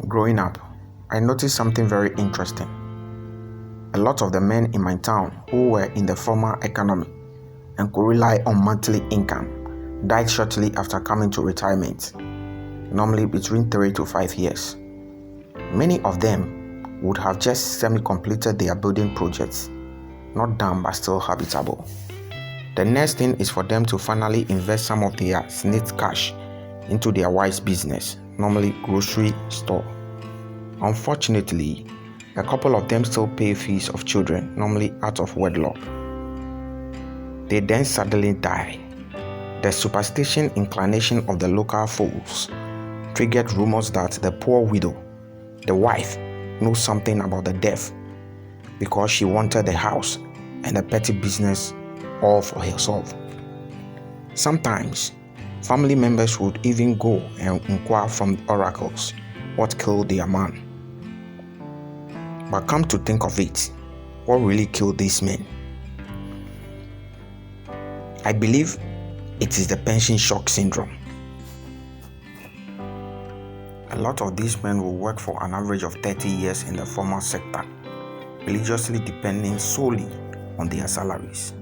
Growing up, I noticed something very interesting. A lot of the men in my town who were in the formal economy and could rely on monthly income died shortly after coming to retirement, normally between 3 to 5 years. Many of them would have just semi-completed their building projects, not done but still habitable. The next thing is for them to finally invest some of their snitch cash into their wife's business, normally grocery store. Unfortunately, a couple of them still pay fees of children, normally out of wedlock. They then suddenly die. The superstition inclination of the local fools triggered rumors that the poor widow, the wife, knows something about the death because she wanted the house and the petty business all for herself. Sometimes, family members would even go and inquire from oracles what killed their man. But come to think of it, what really killed these men? I believe it is the pension shock syndrome. A lot of these men will work for an average of 30 years in the formal sector, religiously depending solely on their salaries.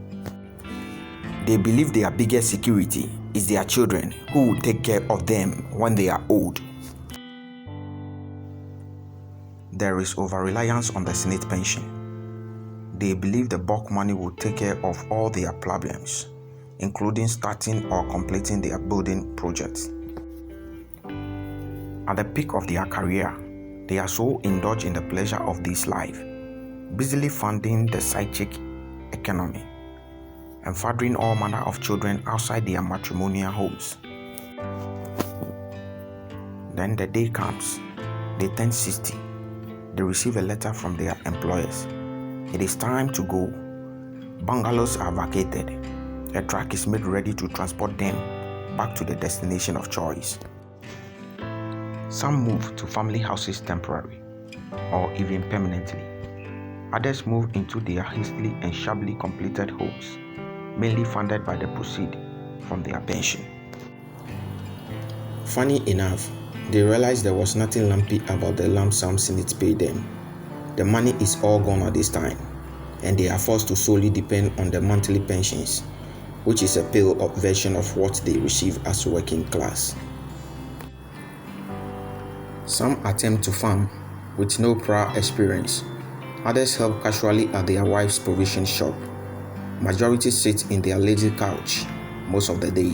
They believe their biggest security is their children who will take care of them when they are old. There is over-reliance on the Senate pension. They believe the bulk money will take care of all their problems, including starting or completing their building projects. At the peak of their career, they are so indulged in the pleasure of this life, busily funding the side chick economy and fathering all manner of children outside their matrimonial homes. Then the day comes, they turn 60. They receive a letter from their employers. It is time to go. Bungalows are vacated. A truck is made ready to transport them back to the destination of choice. Some move to family houses temporarily or even permanently. Others move into their hastily and shabbily completed homes, mainly funded by the proceeds from their pension. Funny enough, they realized there was nothing lumpy about the lump sum Senate paid them. The money is all gone at this time, and they are forced to solely depend on the monthly pensions, which is a pale-up version of what they receive as working class. Some attempt to farm with no prior experience. Others help casually at their wife's provision shop. Majority sit in their lazy couch most of the day,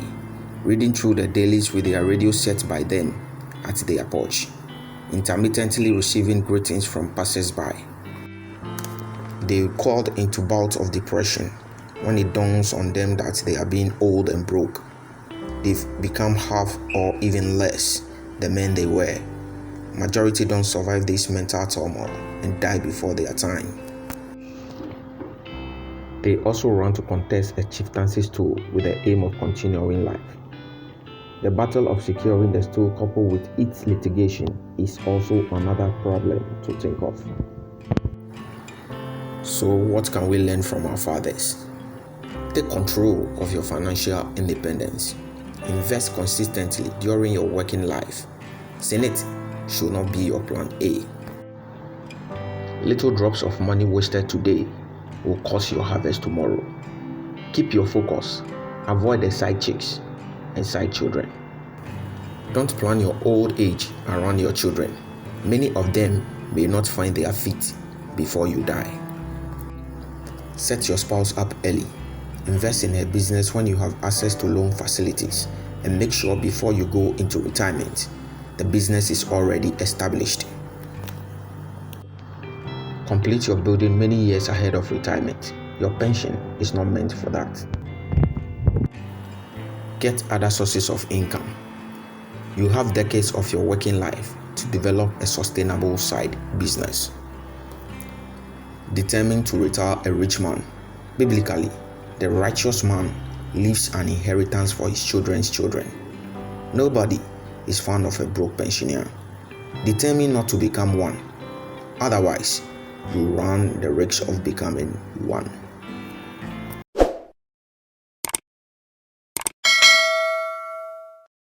reading through the dailies with their radio set by them at their porch, intermittently receiving greetings from passers-by. They called into bouts of depression when it dawns on them that they are being old and broke. They've become half or even less the men they were. Majority don't survive this mental turmoil and die before their time. They also run to contest a chieftaincy stool with the aim of continuing life. The battle of securing the stool coupled with its litigation is also another problem to think of. So what can we learn from our fathers? Take control of your financial independence. Invest consistently during your working life. Senate should not be your plan A. Little drops of money wasted today will cause your harvest tomorrow. Keep your focus. Avoid the side chicks and side children. Don't plan your old age around your children. Many of them may not find their feet before you die. Set your spouse up early. Invest in a business when you have access to loan facilities, and make sure before you go into retirement, the business is already established. Complete your building many years ahead of retirement. Your pension is not meant for that. Get other sources of income. You have decades of your working life to develop a sustainable side business. Determined to retire a rich man. Biblically, the righteous man leaves an inheritance for his children's children. Nobody is fond of a broke pensioner. Determine not to become one. Otherwise, you run the risk of becoming one.